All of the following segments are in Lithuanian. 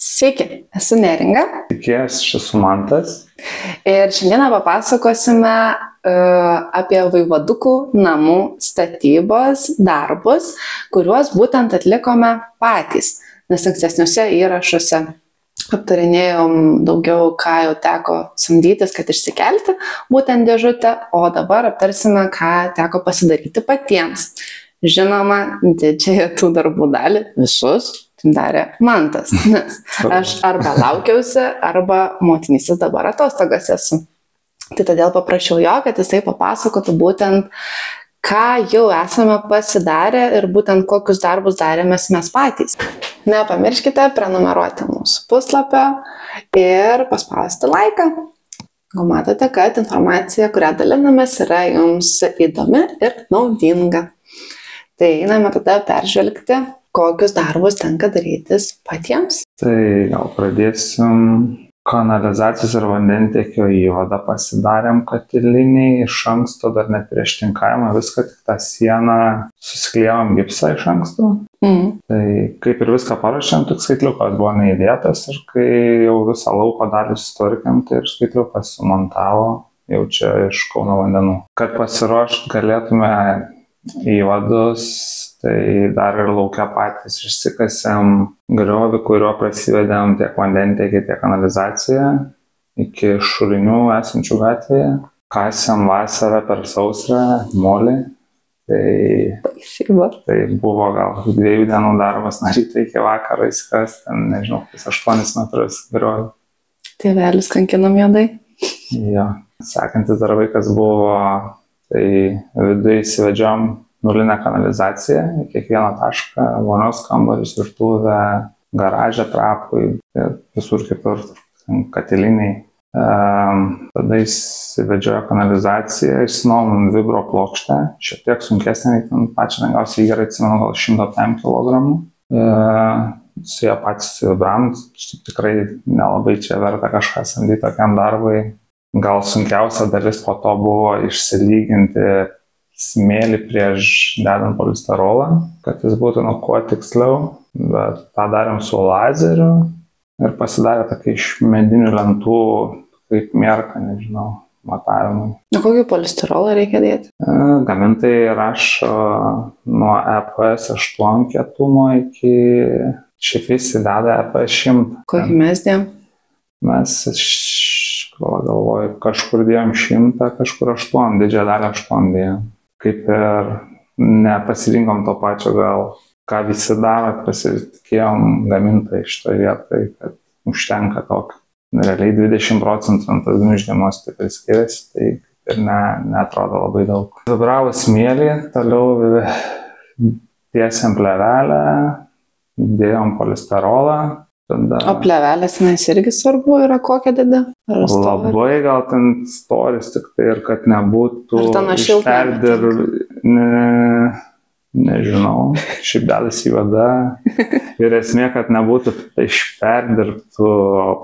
Sveiki, esu Neringa. Sveiki, aš esu Mantas. Ir šiandieną papasakosime apie vaivadukų namų statybos darbus, kuriuos būtent atlikome patys. Nes ankstesniuose įrašuose aptarinėjom daugiau, ką jau teko samdytis, kad išsikelti būtent dėžutę, o dabar aptarsime, ką teko pasidaryti patiems. Žinoma, didžiąją tų darbų dalį visus darė Mantas, nes aš arba laukiausi, arba motinystės dabar atostogas esu. Tai todėl paprašiau jo, kad jisai papasakotų būtent, ką jau esame pasidarę ir būtent kokius darbus darėmės mes patys. Nepamirškite prenumeruoti mūsų puslapio ir paspausti laiką. Gal matote, kad informacija, kurią dalinamės, yra jums įdomi ir naudinga. Tai einame tada peržvelgti, kokius darbus tenka darytis patiems. Tai gal pradėsim. Kanalizacijos ir vandentiekio įvadą pasidarėm katiliniai iš anksto, dar net prieš tinkavimą, viską tik tą sieną susiklijavom gipsą iš anksto. Tai kaip ir viską paruošėm, tik skaitliukas buvo neįdėtas ir kai jau visą lauko dalį susitvarkėm, tai ir skaitliukas sumontavo jau čia iš Kauno vandenų. Kad pasiruošt galėtume įvadus, tai dar ir laukia patys išsikasėm griovį, kurio prasivedėm tiek vandentiekį, tiek kanalizaciją iki šulinių esančių gatvėje. Kasėm vasarą per sausrą molį. Tai buvo gal 2 dienų darbas nuo ryto iki vakaro įsikast, ten nežinau, 8 metrus griovį. Tėvelis kankinam juodai. Jo. Sekantis darbai, kas buvo, tai viduje įsivedžiom nulinę kanalizaciją į kiekvieną tašką, vonios kambarius, virtuvę, garažą trapui ir visur kitur katiliniai. Tada įsivedžiojo kanalizaciją, išsinuomom vibro plokštę, šiek tiek sunkesnė, pačią lengviausiai gerai atsimenu, gal 105 kg. Su ją patys vibram, tikrai nelabai čia verta kažką samdyti tokiam darbui. Gal sunkiausia dalis po to buvo išsilyginti smėlį prieš dedant polisterolą, kad jis būtų kuo tiksliau, bet tą darėm su lazeriu ir pasidarė tokia iš medinių lentų, kaip mierka, nežinau, matavimui. Kokį polisterolą reikia dėti? Gamintojai rašo nuo EPS 8 kietumo iki šiaip visi deda EPS 100. Kokį mes dėjom? Mes galvoju, kažkur dėjom 100, kažkur 8, didžiąją dalį 8 dėjom. Kaip ir nepasirinkom to pačio gal, ką visi daro, pasitikėjom gamintojai šitoje vietoje, kad užtenka tokio. Realiai 20% ant tas gniuždėmos taip ir skiriasi, tai ir neatrodo labai daug. Vibravus smėlį, toliau tiesiam plevelę, dėjom polisterolą. O plevelės tenais irgi svarbu yra kokia didė? Labai gal ten storis tik tai ir kad nebūtų nežinau, šiaip dedas juoda ir esmė, kad nebūtų iš perdirbtų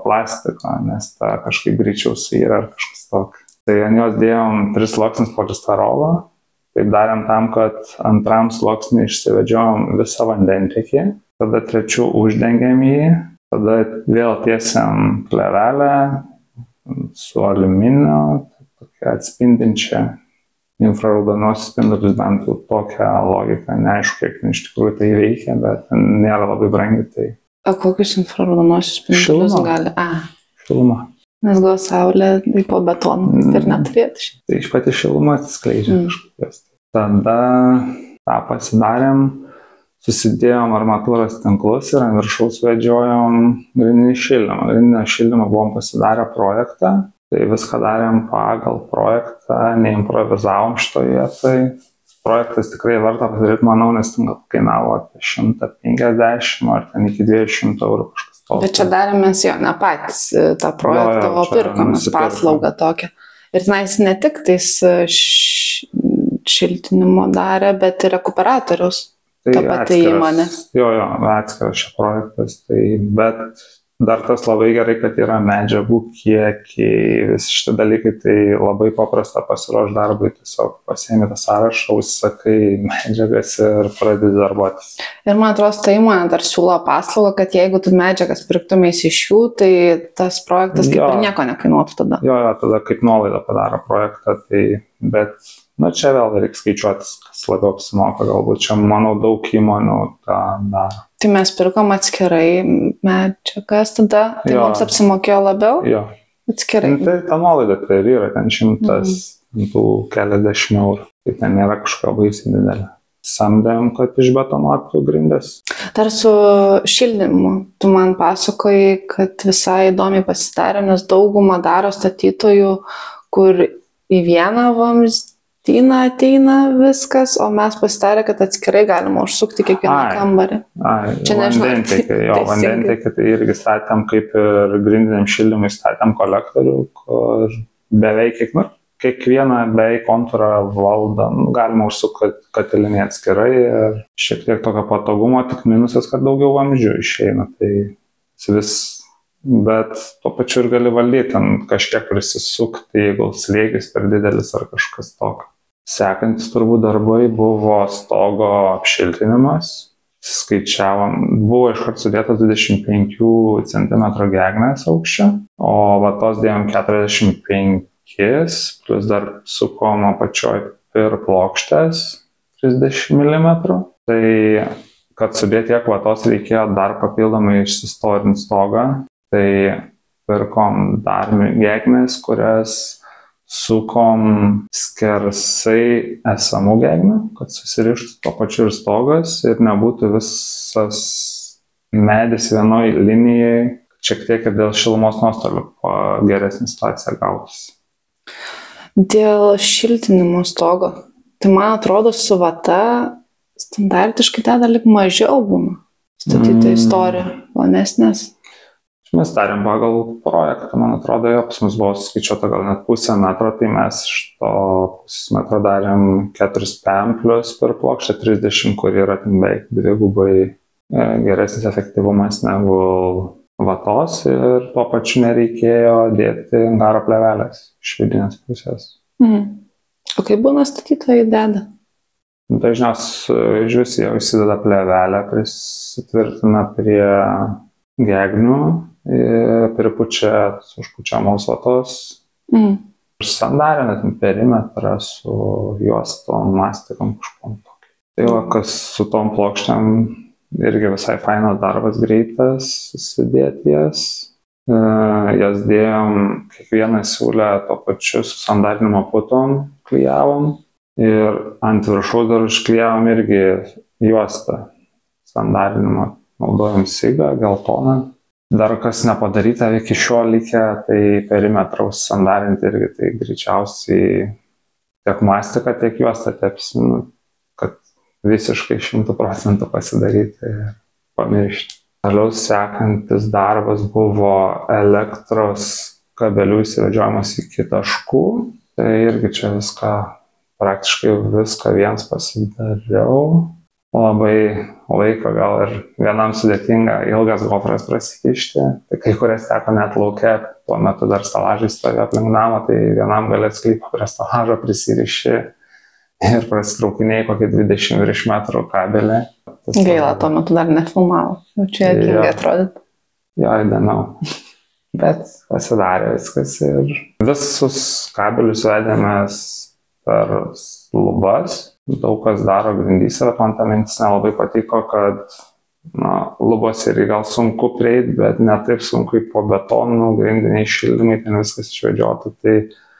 plastiko, nes ta kažkaip greičiau suyra ar kažkas tokio. Tai ant jos dėjom 3 sluoksnius polisterolo, taip darėm tam, kad antram sluoksniui išsivedžiojom visą vandentiekį, tada trečiu uždengėm jį. Tada vėl tiesiam plevelę su aliuminio, tokia atspindinčia infraraudonosius spindulius, bent jau tokią logiką. Neaišku, kiek iš tikrųjų tai veikia, bet nėra labai brangi. Tai... O kokius infraraudonosius spindulius gali? Šiluma. Nes gal saulė po betonu ir neturėtų. Tai iš pati šiluma atsiskleidžia kažkokios. Tada tą pasidarėm. Susidėjom armatūros tinklus ir ant viršaus vedžiojom grindinį šildymą. Grindinio šildymą buvom pasidarę projektą, tai viską darėm pagal projektą, neimprovizavom šitoje vietoje. Projektas tikrai verta padaryti, manau, nes ten kainavo apie 150 ar ten iki 200 eurų kažkas tokio. Bet čia darėmės jo, ne patys tą projektą, o pirkomės paslaugą tokią. Ir tenais ne tik tais šiltinimo darė, bet ir rekuperatorius. Tai atskiras, jo, atskiras šio projektas, tai, bet Dar tas labai gerai, kad yra medžiagų kiekiai, visi šitie dalykai, tai labai paprasta pasiruošti darbui, tiesiog pasiemi tą sąrašą, užsakai medžiagas ir pradedi darbuotis. Ir man atrodo, tai įmonė dar siūlo paslaugą, kad jeigu tu medžiagas pirktumės iš jų, tai tas projektas kaip ir nieko nekainuotų tada. Jo, tada kaip nuolaidą padaro projektą, tai bet, čia vėl reikia skaičiuotis, kas labiau apsimoka, galbūt čia, manau, daug įmonių tą daro. Tai mes pirkom atskirai medžiagas tada, tai mums apsimokėjo labiau? Jo. Atskirai. Tai ta nuolaida tai ir yra, ten 100 keliasdešimt eurų, tai ten nėra kažkokia baisiai didelė. Samdėm, kad išbetonuotų grindis. Dar su šildymu, tu man pasakojai, kad visai įdomiai pasidarė, nes dauguma daro statytojų, kur į vieną vamzdį ateina viskas, o mes pasidarė, kad atskirai galima užsukti kiekvieną kambarį. Čia vandentiekį, tai irgi statėm kaip ir grindiniam šildymui statėm kolektorių, kur beveik kiekvieną beveik kontūrą valdam, galima užsukti katilinį atskirai ir šiek tiek tokio patogumo, tik minusas, kad daugiau vamzdžių išeina, tai vis, bet tuo pačiu ir gali valdyti, ten kažkiek prisisukti, jeigu slėgis per didelis ar kažkas tokio. Sekantis turbūt darbai buvo stogo apšiltinimas. Skaičiavom, buvo iškart sudėtas 25 cm gegnės aukščio, o vatos dėjom 45, plus dar sukom apačioj ir plokštės 30 mm. Tai, kad sudėti tiek vatos, reikėjo dar papildomai išsistorinti stogą. Tai pirkom dar gegnės, kurias sukom skersai esamų gegnių, kad susirištų to pačiu ir stogas ir nebūtų visas medis vienoj linijai, šiek tiek ir dėl šilumos nuostolių geresnė situacija gautųsi. Dėl šiltinimo stogo, tai man atrodo su vata standartiškai tada lik mažiau būna statyti istoriją, plonesnės. Mes darėm pagal projektą, man atrodo, jo, pas mus buvo skaičiuota gal net pusę metro, tai mes iš to pusės metro darėm 4 PM plus per plokštę 30, kur yra beveik dvigubai geresnis efektyvumas negu vatos ir tuo pačiu nereikėjo dėti garo plėvelės iš vidinės pusės. O kaip būna statytojai deda? Dažniausiai iš vis jau įsideda plėvelę, prisitvirtina prie gegnių, pripučia užpučiamos vatos ir sandarina perimetrą su juostom, mastikom kažkom tokį. Tai va, kas su tom plokštėm irgi visai fainas darbas, greitas susidėti jas. Jas dėjom kiekvieną siūlę to pačiu su sandarinimo putom, klijavom ir ant viršaus dar užklijavom irgi juostą sandarinimo. Naudojom sigą, geltoną. Dar kas nepadaryta iki šiol likę, tai perimetraus sandarinti irgi, tai greičiausiai tiek mastiką, tiek juostą tepsim, kad visiškai 100% pasidaryti ir pamiršti. Toliau sekantis darbas buvo elektros kabelių įsivedžiojimas iki taškų. Tai irgi čia praktiškai viską viens pasidariau. Labai laiko gal ir vienam sudėtinga ilgas gofras prasikišti. Tai kai kurias teko net lauke, tuo metu dar stelažai stovėjo aplink namą, tai vienam gali atsklypo prie stelažo prisiriši ir prasitraukinėjai kokį 20 virš metrų kabelį. Gaila, tuo metu dar nefilmavo. Čia juokingai atrodytų. Jo, įdomiau. Bet pasidarė viskas ir visus kabelius vedėmės per lubas. Daug kas daro grindyse, bet man ta mintis nelabai patiko, kad lubos irgi gal sunku prieiti, bet ne taip sunku po betonų, grindiniai šildymai, ten viskas išvedžiota. Tai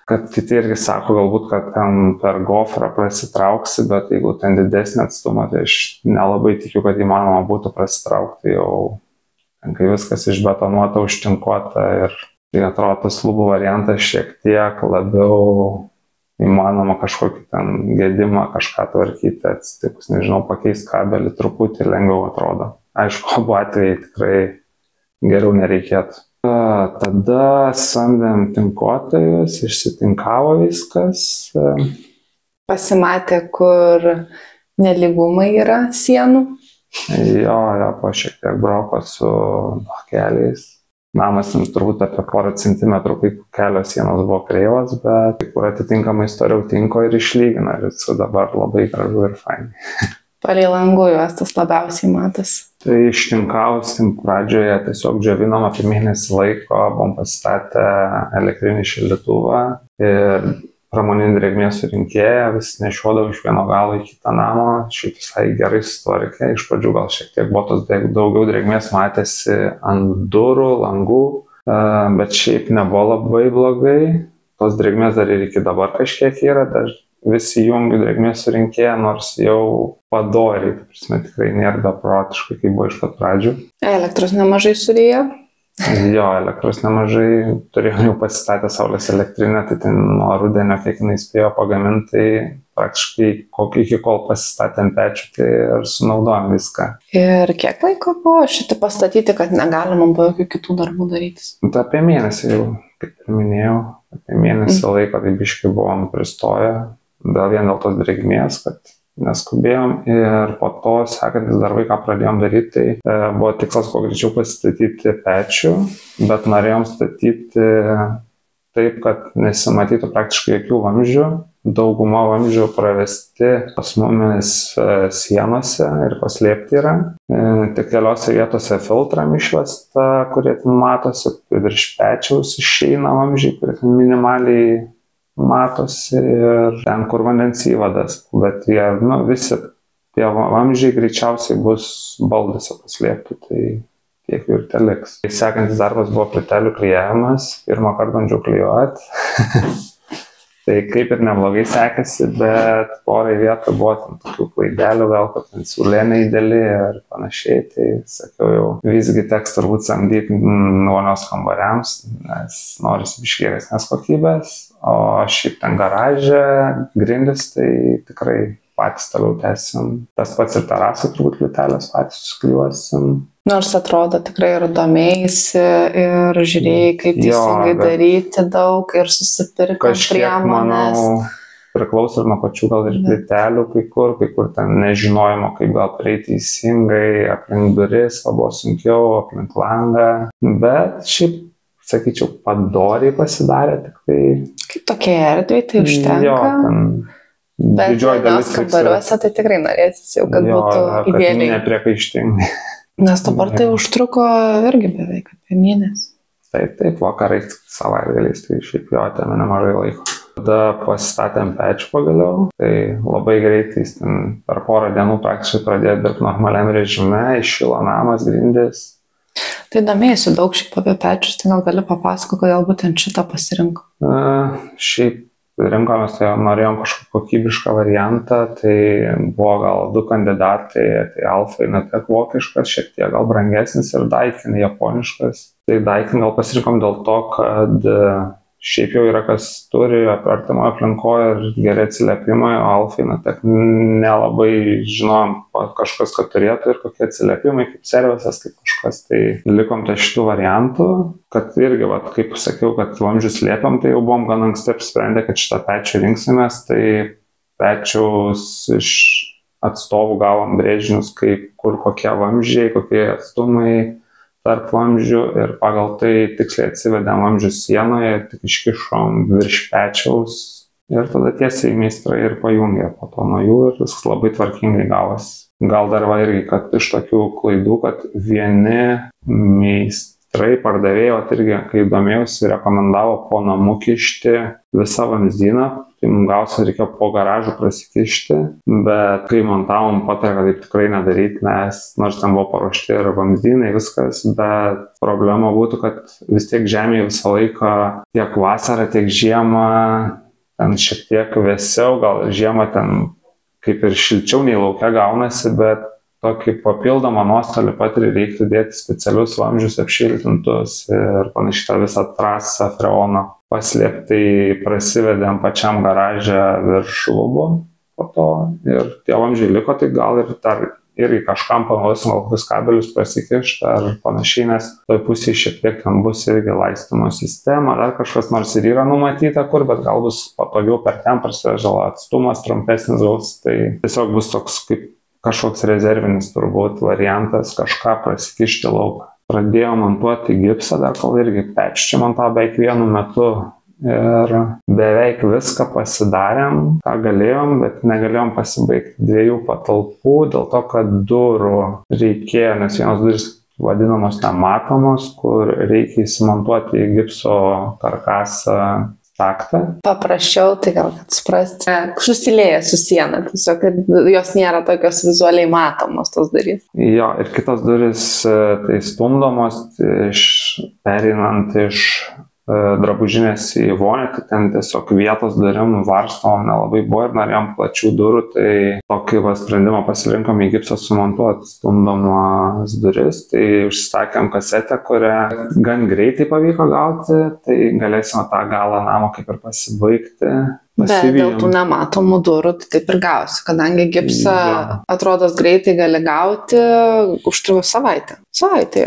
kad kiti irgi sako galbūt, kad ten per gofrą prasitrauksi, bet jeigu ten didesnį atstumą, tai aš nelabai tikiu, kad įmanoma būtų prasitraukti jau, kai viskas išbetonuota, užtinkuota ir tai atrodo tas lubų variantas šiek tiek labiau įmanoma kažkokį ten gedimą, kažką tvarkyti, atsitikus, nežinau, pakeisti kabelį truputį lengviau atrodo. Aišku, abu atvejai tikrai geriau nereikėtų. Tada samdėm tinkuotojus, išsitinkavo viskas. Pasimatė, kur nelygumai yra sienų. Jo, po šiek tiek broko su keliais. namas turbūt apie porą centimetrų, kai kelios sienos buvo kreivos, bet kur atitinkamai storiau tinko ir išlygina. Ir su dabar labai gražu ir fainai. Palei langų juostas labiausiai matosi. Tai ištinkausim pradžioje tiesiog džiovinom apie mėnesį laiko, buvom pasistatę elektrinį šildytuvą ir pramoninį drėgmės surinkėją, vis nešiodavau iš vieno galo į kitą namą, šiaip visai gerai sutvarkė, iš pradžių gal šiek tiek buvo tos daugiau drėgmės matėsi ant durų, langų, bet šiaip nebuvo labai blogai, tos drėgmės dar ir iki dabar kažkiek yra, dar vis įjungiu drėgmės surinkėją, nors jau padoriai, tai prasme tikrai nėra beprotiškai, kaip buvo iš pat pradžių. Elektros nemažai surėjo? Jo, elektros nemažai, turėjau jau pasistatę saulės elektrinę, tai ten nuo rudenio, kiek jinai spėjo pagaminti, tai praktiškai iki kol pasistatėm pečių, tai ir sunaudojom viską. Ir kiek laiko buvo šitą pastatyti, kad negalima buvo jokių kitų darbų darytis? Tai apie mėnesį jau, kaip ir minėjau, apie mėnesį laiko tai biškai buvom pristoję, vien dėl tos drėgmės, kad neskubėjom ir po to sekantis darbai, ką pradėjom daryti, tai buvo tikslas kuo greičiau pasistatyti pečių, bet norėjom statyti taip, kad nesimatytų praktiškai jokių vamzdžių. Dauguma vamzdžių pravesti pas mumis sienose ir paslėpti yra. Tik keliose vietose filtram išvesta, kurie ten matosi, virš pečiaus išeina vamzdžiai, kurie ten minimaliai matosi ir ten, kur vandens įvadas, bet jie, visi tie vamzdžiai greičiausiai bus baldose paslėpti, tai tiek ir te liks. Sekantis darbas buvo plytelių klijavimas, pirmą kartą bandžiau klijuoti, tai kaip ir neblogai sekėsi, bet porai vietą buvo ten tokių klaidelių, gal kad ten siūlė neįdėli ir panašiai, tai sakiau jau, visgi teks turbūt samdyti vonios kambariams, nes norisi biškį geresnės kokybės. O šiaip ten garaže, grindis, tai tikrai patys toliau tęsim. Tas pats ir terasą turbūt plytelės patys suskliuosim. Nors atrodo tikrai ir domėjasi ir žiūrėjai, kaip teisingai daryti daug ir susipirkam priemonės. Manau, priklauso ir nuo pačių gal ir plytelių kai kur ten nežinojimo, kaip gal prieiti teisingai, aplink duris, buvo sunkiau, aplink langą, bet šiaip sakyčiau, padoriai pasidarė, tik tai... Kaip tokie erdvėj, tai užtenka. Jo, ten didžioji dalis... Bet kambariuose tai tikrai norėsis jau, kad būtų idealiai. Jo, nepriekaištingai. Nes dabar tai užtruko irgi beveik apie mėnesį. Taip, vakarais, savaitgaliais, tai šiaip jo, atėmė nemažai laiko. Tada pasistatėm pečių pagaliau, tai labai greitai per porą dienų praktiškai pradėjo dirbti normaliam režime, iššilo namas, grindis. Tai domėjusi daug šiaip apie pečius, tai gal gali papasakoti, kodėl būtent šitą pasirinko? Šiaip rinkomės, tai norėjom kažkokį kokybišką variantą, tai buvo gal du kandidatai, tai Alfa Inatec vokiškas, šiek tiek gal brangesnis ir Daikin japoniškas. Tai Daikin gal pasirinkom dėl to, kad šiaip jau yra kas turi artimoje aplinkoje ir geri atsiliepimai, o Alfa Inatec nelabai žinom kažkas, kad turėtų ir kokie atsiliepimai, kaip servisas, kaip kažkas, tai likom tai šitų variantų, kad irgi, kaip sakiau, kad vamzdžius liepiam, tai jau buvom gan anksti apsprendę, kad šitą pečių rinksimės, tai pečiaus iš atstovų gavom brėžinius, kaip kur kokie vamzdžiai, kokie atstumai tarp vamzdžių ir pagal tai tiksliai atsivedėm vamzdžių sienoje, tik iškišom virš pečiaus ir tada tiesiai meistrai ir pajungė po to nuo jų ir viskas labai tvarkingai gavosi. Gal dar va irgi, kad iš tokių klaidų, kad vieni meistrai pardavėjo, irgi, kai domėjausi, rekomendavo po namų kišti visą vamzdyną, tai mums gausiai reikėjo po garažų prasikišti, bet kai montavom patarė, kad taip tikrai nedaryti, nes nors ten buvo paruošti ir vamzdynai, viskas, bet problema būtų, kad vis tiek žemėje visą laiką tiek vasarą, tiek žiemą, ten šiek tiek vėsiau, gal žiemą ten kaip ir šilčiau nei lauke gaunasi, bet tokį papildomą nuostolį patiri, reiktų dėti specialius vamzdžius apšiltintus ir panašiai tą visą trasą freono paslėptai prasivedėm pačiam garaže virš lubų po to ir tie vamzdžiai liko, tai gal ir dar irgi kažkam panaudosim kokius kabelius prasikišti ar panašiai, nes toj pusėje šiek tiek ten bus irgi laistymo sistema, dar kažkas nors ir yra numatyta kur, bet gal bus patogiau per ten prasivežal atstumas trumpesnis gaus, tai tiesiog bus toks kaip kažkoks rezervinis turbūt variantas kažką prasikišti lauką. pradėjo montuoti gipsą, dar kol irgi pečių montavo beveik vienu metu. Ir beveik viską pasidarėm, ką galėjom, bet negalėjom pasibaigti 2 patalpų, dėl to, kad durų reikėjo, nes vienos durys vadinamos nematomos, kur reikia įsimontuoti į gipso karkasą taktą. Paprasčiau, tai gal kad suprasti, susilėja su siena, tiesiog, kad jos nėra tokios vizualiai matomos tos durys. Jo, ir kitos durys tai stumdomos, pereinant iš drabužinės į vonią, tai ten tiesiog vietos durim varstom nelabai buvo ir norėjom plačių durų, tai tokį sprendimą pasirinkom į gipsą sumontuoti stumdomas duris, tai užsisakėm kasetę, kurią gan greitai pavyko gauti, tai galėsime tą galą namo kaip ir pasibaigti. Bet dėl tų nematomų durų tai taip ir gausi, kadangi gipsą atrodos greitai gali gauti, užtruko savaitę.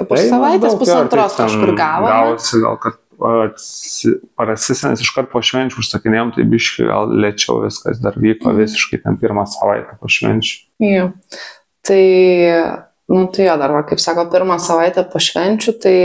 Po savaitės pusantros kažkur gavome. Gavosi gal, kad parasisens iškart po švenčių užsakinėjom, tai biškai gal lėčiau viskas dar vyko visiškai ten 1 savaitę po švenčių. Jo. Tai jo dar, kaip sako, 1 savaitę po švenčių, tai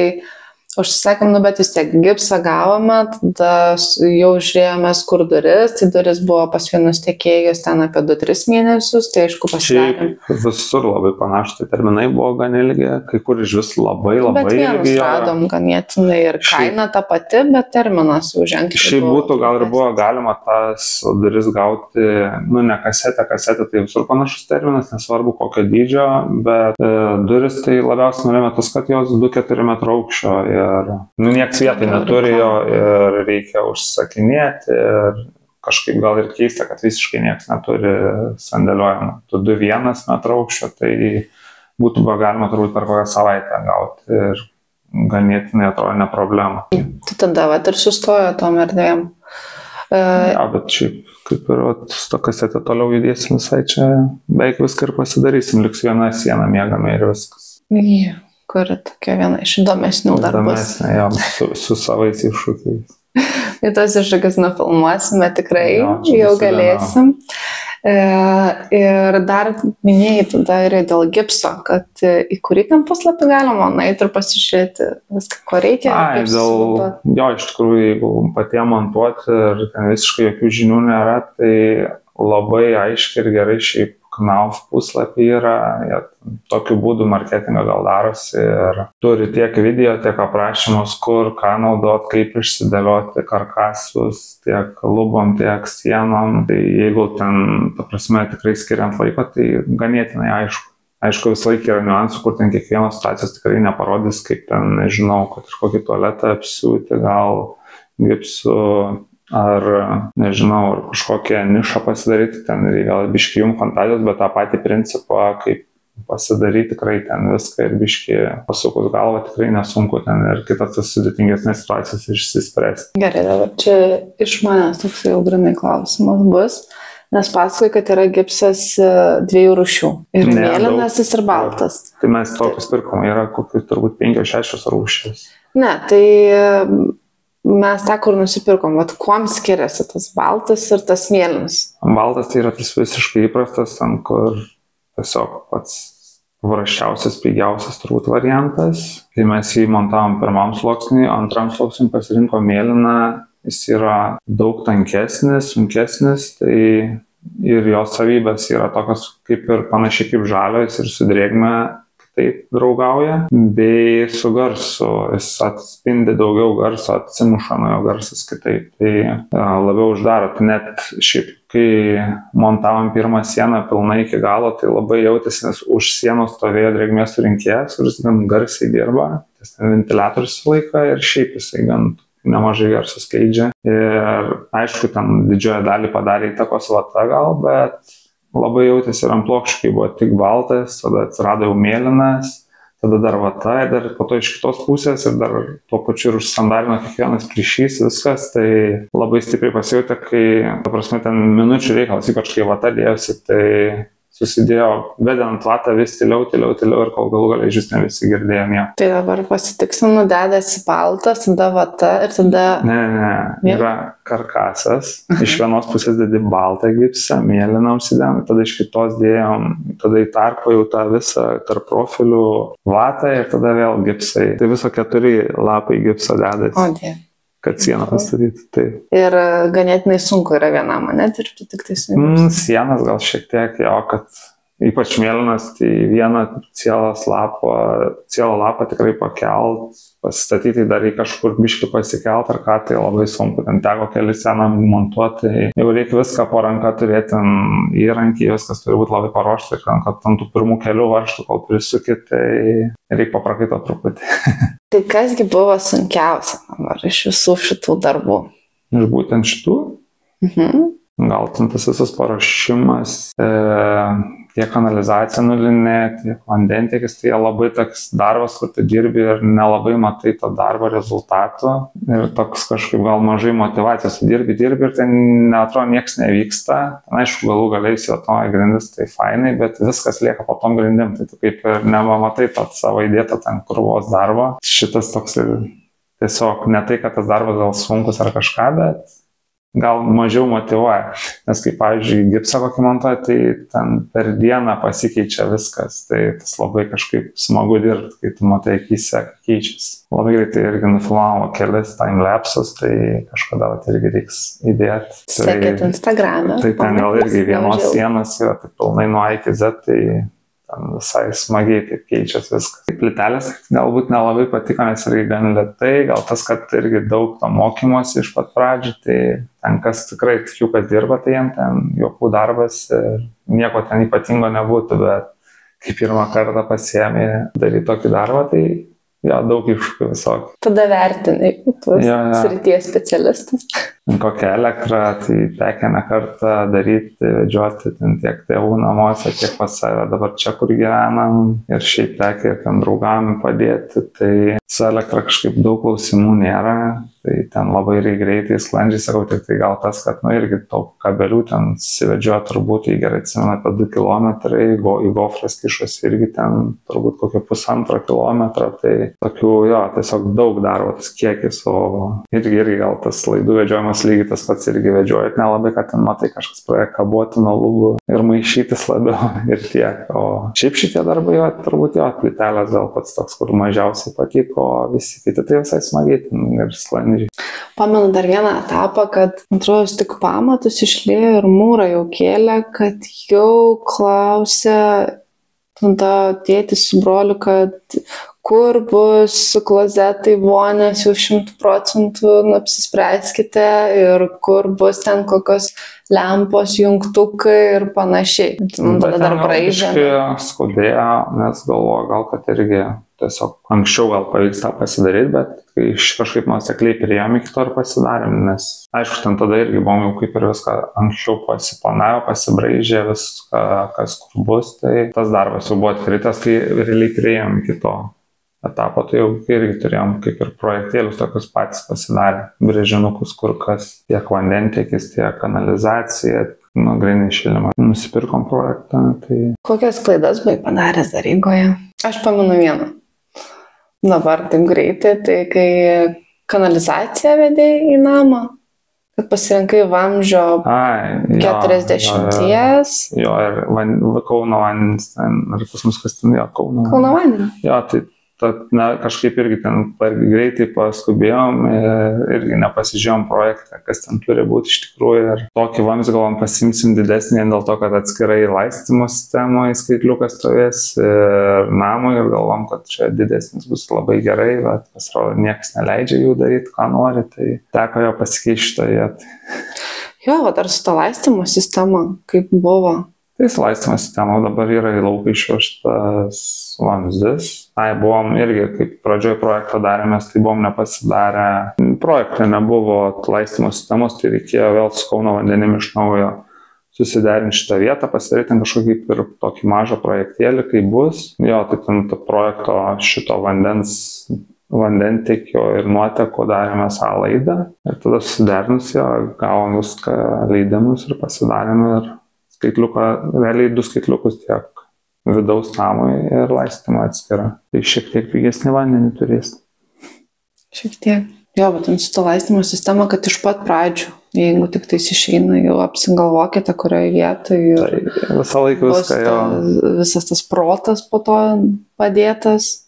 užsisakėm, bet vis tiek gipsą gavome, tada jau žiūrėjomės, kur duris, tai duris buvo pas vienus tiekėjus ten apie 2-3 mėnesius, tai aišku pasidarėm. Šiaip visur labai panašus, tai terminai buvo gan ilgi, kai kur iš vis labai ilgi. Bet vienus radom ganėtinai ir kaina ta pati, bet terminas jau ženkliai. Šiaip būtų gal ir buvo galima tas duris gauti, ne kasetę, tai visur panašus terminas, nesvarbu kokio dydžio, bet duris tai labiausiai norėjome tas, kad jos 2-4 metrų aukščio. Ir nieks vietai neturi jo ir reikia užsakinėti ir kažkaip gal ir keista, kad visiškai nieks neturi sandėliojimo. Tu 2-1 metrų aukščio, tai būtų galima turbūt per kokią savaitę gauti ir ganėtinai atrodo ne problema. Tai tada ir sustojo tom erdvėm. Ja, bet šiaip kaip ir su to kasetė toliau judėsim visai čia, beveik viską ir pasidarysim, liks viena siena, miegame ir viskas. Kuri tokia viena iš įdomesnių dar bus. Įdomesnė, jo, su savais iššūkiais. Į tos iššūkius nufilmuosime tikrai, jau galėsim. Ir dar minėjai tada ir dėl gipso, kad į kurį ten puslapį galima nueiti ir pasižiūrėti viską, ko reikia. Jo, iš tikrųjų, jeigu patiem montuoti ir ten visiškai jokių žinių nėra, tai labai aiškiai ir gerai šiaip Knauf puslapį yra, jie tokiu būdu marketingą gal darosi ir turi tiek video, tiek aprašymus, kur, ką naudot, kaip išsidėlioti karkasus, tiek lubom, tiek sienom. Tai jeigu ten, ta prasme, tikrai skiriant laiko, tai ganėtinai aišku. Aišku, visą laiką yra niuansų, kur ten kiekvienos situacijos tikrai neparodys, kaip ten, nežinau, kad ir kokį tualetą apsiūti, gal gipsu, ar, nežinau, ar kažkokią nišą pasidaryti, ten gal biški jums fantazijos, bet tą patį principą, kaip pasidaryti tikrai ten viską ir biški pasukus galvą tikrai nesunku ten ir kitas sudėtingesnės situacijas išsispręsti. Gerai, dabar čia iš manęs toks jau grinai klausimas bus, nes pasakoju, kad yra gipsas 2 rūšių. Ir mėlynasis ir baltas. Tai mes tokius pirkom, yra kokius turbūt 5-6 rūšės. Ne, tai mes tą, kur nusipirkom, kuom skiriasi tas baltas ir tas mėlynas? Baltas tai yra tas visiškai įprastas, ten kur tiesiog pats paprasčiausias, pigiausias turbūt variantas. Tai mes jį montavom 1 sluoksniui, 2 sluoksniui pasirinkom mėlyną, jis yra daug tankesnis, sunkesnis, tai ir jo savybės yra tokios kaip ir panašiai kaip žalio, jis ir su drėgme taip draugauja, bei su garsu, jis atspindi daugiau garso, atsimuša nuo jo garsas kitaip, tai labiau uždaro. Tai net šiaip, kai montavom 1 sieną pilnai iki galo, tai labai jautėsi, nes už sienos stovėjo drėgmės surinkėjas, kuris gan garsiai dirba, tas ventiliatorius laiko ir šiaip jisai gan nemažai garso skleidžia. Ir aišku, ten didžioją dalį padarė įtakos vata gal, bet labai jautėsi ir ant plokščių, kai buvo tik baltas, tada atsirado jau mėlynas, tada dar vata, ir dar po to iš kitos pusės ir dar tuo pačiu ir užsandarino kiekvienas plyšys, viskas, tai labai stipriai pasijautė, kai, ta prasme, ten minučių reikalas, ypač kai vata dėjosi, tai susidėjo, vedant vatą vis tyliau ir kol galų galiai žis ne visi girdėjom ją. Tai dabar pasitiksinu, dedasi paltas, tada vata ir tada... Ne, yra karkasas. Iš vienos pusės dedi baltą gipsą, mėlyną užsidėjom, tada iš kitos dėjom, tada į tarpą jau tą visą tarp profilių vatą ir tada vėl gipsai. Tai viso 4 lapai gipso dedasi. O, Dieve. Kad sieną pastatyti, tai. Ir ganėtinai sunku yra vienam, ne, dirbti tik tai su jums? Sienas gal šiek tiek, jo, kad ypač mėlynas, tai vieną cielo lapą tikrai pakelt, pasistatyti dar į kažkur biškį pasikelt ar ką, tai labai sunku. Ten teko keli sieną montuoti, tai jau reikia viską po ranką turėti įrankį, viskas turi būti labai paruošta, kad ant tų pirmų kelių varžtų, kol prisukit, tai reikia paprakaito truputį. Tai kasgi buvo sunkiausia dabar iš visų šitų darbų? Iš būtent šitų? Gal tas visas paruošimas, tiek kanalizacija nulinė, tiek vandentiekis, tai labai toks darbas, kur tu dirbi ir nelabai matai to darbo rezultatų ir toks kažkaip gal mažai motyvacijos, tu dirbi ir ten neatrodo nieks nevyksta, ten aišku galų galiais jo to grindis, tai fainai, bet viskas lieka po tom grindim, tai tu kaip ir nebematai to savo įdėto ten krūvos darbo. Šitas toks tiesiog ne tai, kad tas darbas gal sunkus ar kažką, bet gal mažiau motyvuoja, nes kaip, pavyzdžiui, gipsą kokį montuoja, tai ten per dieną pasikeičia viskas, tai tas labai kažkaip smagu dirbti, kai tu matai akise, kad keičiasi. Labai greitai irgi nufilmavo kelis timelapsus, tai kažkada irgi reiks įdėti. Sekėt Instagram'e. Tai ten gal irgi vienos sienos yra, tai pilnai nuo A iki Z, tai ten visai smagiai taip keičiasi viskas. Plytelės galbūt nelabai patiko, nes irgi gan lėtai, gal tas, kad irgi daug to mokymosi iš pat pradžių, tai ten kas tikrai tikiu, kad dirba, tai jiem ten juokų darbas ir nieko ten ypatingo nebūtų, bet kai pirmą kartą pasiėmė daryti tokį darbą, tai jo, daug iššūkių visokių. Tada vertinai, tuos srities specialistus. Kokią elektrą, tai tekę ne kartą daryti, vedžioti tiek tėvų namuose, tiek pas save dabar čia, kur gyvenam, ir šiaip tekę ir ten draugam padėti, tai su elektra kažkaip daug klausimų nėra, tai ten labai greitai, sklandžiai, sakau, tik tai gal tas, kad, irgi daug kabelių ten sivedžioja, turbūt, jei gerai atsimena, apie 2 kilometrai, į gofras kišosi irgi ten turbūt kokio 1,5 kilometro, tai tokių, jo, tiesiog daug darbo tas kiekis, o irgi gal tas laidų vedžiojimas lygiai tas pats irgi vedžiojat, nelabai, kad ten matai kažkas pradėjo kaboti nuo lubų ir maišytis labiau ir tiek. O šiaip šitie darbai, jo, turbūt jo, plytelės gal pats toks, kur mažiausiai patiko, o visi kiti tai visai smagiai ir sklandžiai. Pamenu dar vieną etapą, kad, atrodo, tik pamatus išlėjo ir mūrą jau kėlė, kad jau klausė tada tėtis su broliu, kad kur bus klozetai, vonės, jau 100% apsispręskite ir kur bus ten kokios lempos, jungtukai ir panašiai. Tada dar praeidžiame. Skubėjo, nes galvoju, gal kad irgi tiesiog anksčiau gal pavyks tą pasidaryti, bet kai kažkaip nuosekliai priėjom iki to ir pasidarėm, nes aišku, ten tada irgi buvom jau kaip ir viską anksčiau pasiplanavę, pasibraižę viską, kas kur bus, tai tas darbas jau buvo atkritęs, kai realiai priėjom iki to etapo, tai jau irgi turėjom kaip ir projektėlius tokius patys pasidarę, brėžinukus, kur kas, tiek vandentiekis, tiek kanalizacija, gryniai šildymą. Nusipirkom projektą, tai... Kokias klaidas buvai padaręs dar Rygoje? Aš pamenu vieną. Dabar taip greitai, tai kai kanalizaciją vedėjai į namą, kad pasirinkai vamzdžio 40. Jo, ir Kauno vandenis, ir pas mus kas ten, jo, Kauno vandenis. Jo, tai kažkaip irgi ten greitai paskubėjom ir irgi nepasižiūrėjom projektą, kas ten turi būti iš tikrųjų. Ir tokį vamzdį galvom pasimsim didesnį dėl to, kad atskirai laistymo sistemoje skaitliukas stovės ir namui ir galvom, kad čia didesnis bus labai gerai, bet pasirodo niekas neleidžia jų daryti, ką nori, tai teko jo pasikeisti šitoje vietoje. Jo, dar su to laistymo sistema, kaip buvo? Tai laistymo sistema dabar yra į lauką išvežtas vamzdis. Buvom irgi, kaip pradžioj projektą darėmės, tai buvom nepasidarę. Projekte nebuvo laistymo sistemos, tai reikėjo vėl su Kauno vandenim iš naujo susiderinti šitą vietą, pasidaryti kažkokį ir tokį mažą projektėlį, kai bus. Jo, tai ten projekto šito vandentiekio ir nuoteko darėme savo laidą. Ir tada susiderinus jo, gavom viską leidimus ir pasidarėme ir skaitliuką, realiai 2 skaitliukus tiek vidaus namui ir laistymą atskirą. Tai šiek tiek pigesnį vandenį turės. Šiek tiek. Jo, bet su to laistymo sistema, kad iš pat pradžių, jeigu tik tais išeina, jau apsigalvokite, kurioje vietoje. Tai visą laiką viską jo. Visas tas protas po to padėtas.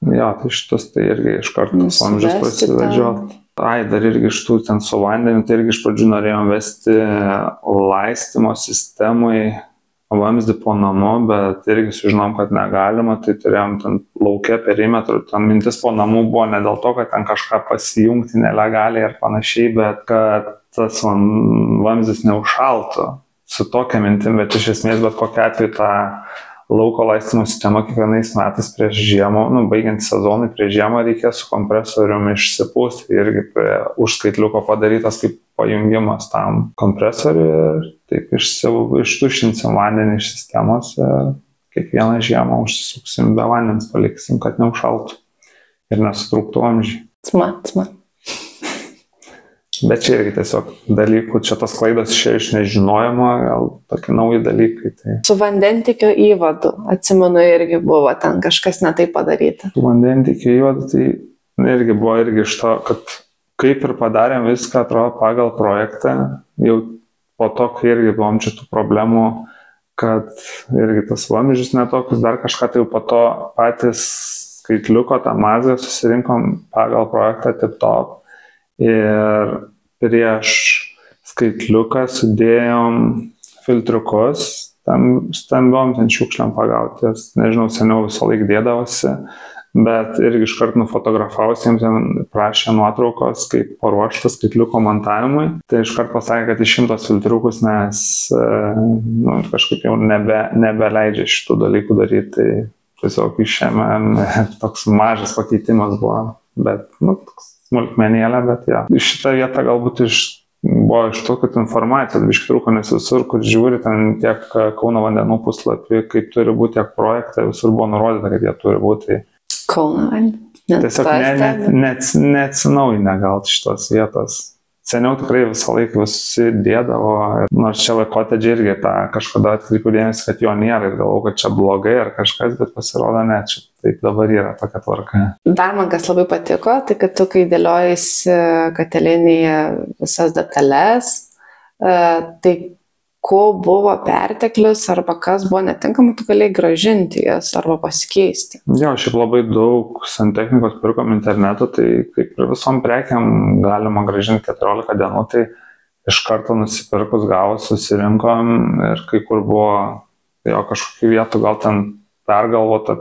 Jo, tai šitus tai irgi iš karto vamzdžius prasivedžioti. Dar irgi iš tų ten su vandeniu, tai irgi iš pradžių norėjom vesti laistymo sistemai vamzdį po namu, bet irgi sužinom, kad negalima, tai turėjom ten lauke perimetrų. Ten mintis po namų buvo ne dėl to, kad ten kažką pasijungti nelegaliai ir panašiai, bet kad tas vamzdis neužšaltų su tokia mintim, bet iš esmės bet kokia atveju tą lauko laistymo sistemą kiekvienais metais prieš žiemą, baigiant sezonui prieš žiemą reikės su kompresoriumi išsipūsti, irgi už skaitliuko padarytas kaip pajungimas tam kompresoriui ir taip ištuštinsim vandenį iš sistemos ir kiekvieną žiemą užsisuksim be vandens, paliksim, kad neužšaltų ir nesutrūktų vamzdžiai. Smat. Bet čia irgi tiesiog dalykų, čia tas klaidas išėjo iš nežinojimo, gal tokie nauji dalykai. Tai... Su vandentikio įvadu, atsimenu, irgi buvo ten kažkas netai padaryta. Su vandentikio įvadu tai irgi buvo iš to, kad kaip ir padarėm viską, atrodo, pagal projektą, jau po to, kai irgi buvom čia tų problemų, kad irgi tas vamzdžius netokius, dar kažką, tai jau po to patys skaitliuko tą mazgą susirinkom pagal projektą tip-top. Ir prieš skaitliuką sudėjom filtriukus, stambiom ten šiukšliam pagauti, nežinau, seniau visą laiką dėdavosi, bet irgi iškart nufotografausim, prašė nuotraukos, kaip paruoštas skaitliuko montavimui. Tai iškart pasakė, kad išimtos filtriukus, nes kažkaip jau nebeleidžia šitų dalykų daryti, tai tiesiog išėmėm, toks mažas pakeitimas buvo, bet toks smulkmenėlė, bet jo. Šitą vietą galbūt buvo iš to, kad informacija biškį trūko, nes visur, kur žiūri, ten tiek Kauno vandenų puslapį, kaip turi būti, tiek projektai, visur buvo nurodyta, kad jie turi būti. Kauno vandenų. Tiesiog neatsinaujinę gal šitos vietos. Seniau tikrai visą laiką visi dėdavo, nors čia kotedžiai irgi tą kažkada atkreipiu dėmesį, kad jo nėra ir galvoju, kad čia blogai ar kažkas, bet pasirodo ne, čia taip dabar yra tokia tvarka. Dar man kas labai patiko, tai kad tu, kai dėliojasi katilinėje visas detalės, tai ko buvo perteklius arba kas buvo netinkama, tu galėjai gražinti jas arba pasikeisti. Jo, šiaip labai daug santechnikos pirkom internetu, tai kaip ir visom prekiam galima gražinti 14 dienų, tai iš karto nusipirkus gavus susirinkom ir kai kur buvo jo kažkokių vietų gal ten pergalvota,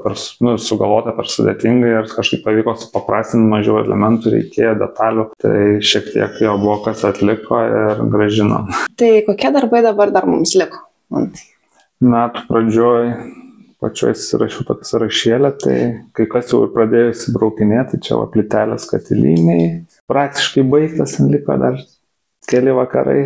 sugalvota per sudėtingai ir kažkaip pavyko supaprastinti, mažiau elementų reikėjo, detalių, tai šiek tiek jo buvo kas atliko ir gražinom. Tai kokie darbai dabar dar mums liko? Metų pačioj įsirašiau tokį sąrašėlę, tai kai kas jau pradėjo įsibraukinėti, čia plytelės katiliniai, praktiškai baigtas, liko dar keli vakarai,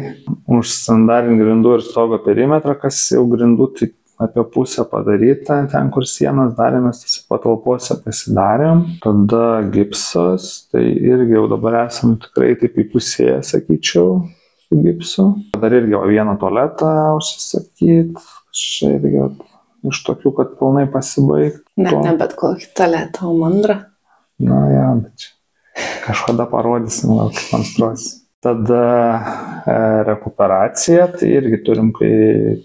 už standartinį grindų ir stogo perimetrą, kas jau grindų, tai apie pusę padaryta, ten kur sienas darėmės, tas patalpose pasidarėm, tada gipsas, tai irgi jau dabar esam tikrai taip įpusėję, sakyčiau, su gipsu. Dar irgi vieną tualetą užsisakyti, čia irgi iš tokių, kad pilnai pasibaigtų. Ne bet kokį tualetą, o mandrą. Ja, bet čia kažkada parodysim, gal kaip konstruosim. Tada rekuperacija, tai irgi turim, kai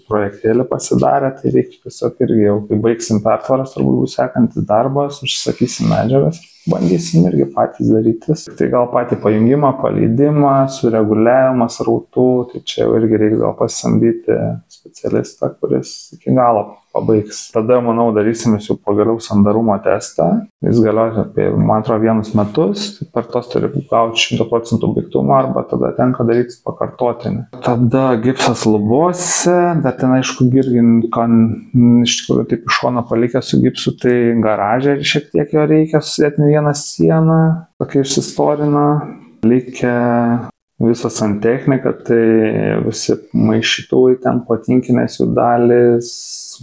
projektėlį pasidarė, tai reikia tiesiog irgi jau, kai baigsim pertvaras, turbūt bus sekantis darbas, užsisakysim medžiagas, bandysim irgi patys darytis. Tai gal patį pajungimą, paleidimą, sureguliavimą srautų, tai čia jau irgi reikia gal pasisamdyti specialistą, kuris iki galo pabaigs. Tada, manau, darysimės jau pagaliau sandarumo testą. Jis galioja apie, man atrodo, 1 metus, tai per tos turi gauti 100% baigtumą arba tada tenka daryti pakartotinį. Tada gipsas lubose, dar ten aišku irgi, iš tikrųjų taip iš šono palikę su gipsu, tai garažė šiek tiek jo reikia susidėti vieną sieną, tokia išsistorina, likę visą santechniką, tai visi maišytuvai ten patinkinės jų dalis,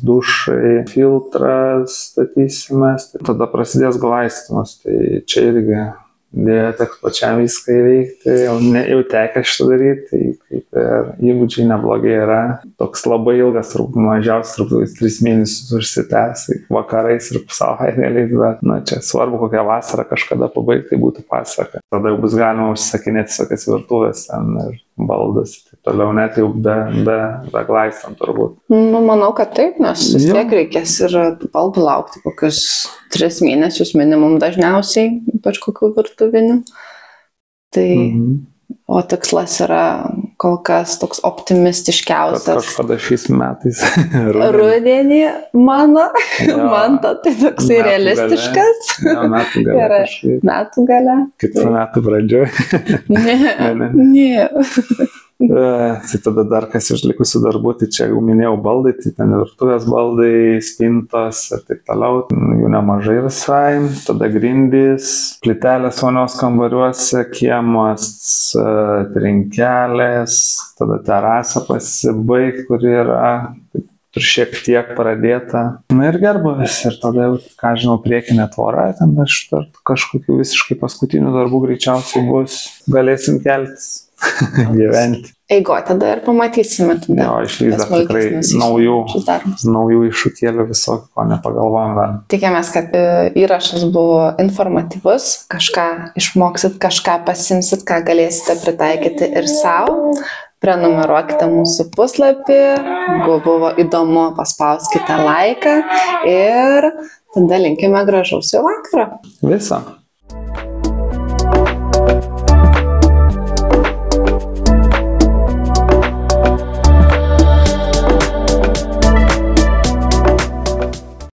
dušai, filtras statysimės. Tada prasidės glaistymas, tai čia irgi dėjo teks pačiam viską įveikti, jau tekę šitą daryti, tai kaip ir įgūdžiai neblogai yra. Toks labai ilgas, turbūt mažiausias, turbūt 3 mėnesius užsitęs, vakarais ir savaitgaliais, bet čia svarbu kokią vasarą kažkada pabaigti, tai būtų pasaka. Tada jau bus galima užsisakinėti visokias virtuvės ten ir baldus, taip toliau, net jau be glaistam turbūt. Manau, kad taip, nes vis tiek reikės ir baldų laukti kokius 3 mėnesius minimum dažniausiai, ypač kokių virtuvinių. Tai, o tikslas yra kol kas toks optimistiškiausias. Kažkada šiais metais. Rudenį mano, man tai toksai realistiškas. Metų gale. Metų gale. Kitų metų pradžioje. Ne. Tai tada dar kas iš likusių darbų, tai čia jau minėjau baldai, tai ten virtuvės baldai, spintos ir taip toliau, jų nemažai visai, tada grindys, plytelės vonios kambariuose, kiemas, trinkelės, tada terasa pasibaigti, kuri yra ir šiek tiek pradėta. Na ir gerbuvės, ir tada jau, ką žinau, priekinė tvora, ten aš kažkokių visiškai paskutinių darbų greičiausiai bus, galėsim keltis. Gyventi. Eigo, tada ir pamatysime. Jo, išlys dar tikrai naujų iššūkėlių visokių, ko nepagalvojom dar. Tikėmės, kad įrašas buvo informatyvus, kažką išmoksit, kažką pasimsit, ką galėsite pritaikyti ir savo. Prenumeruokite mūsų puslapį, jeigu buvo įdomu, paspauskite laiką ir tada linkime gražaus jau vakaro. Viso.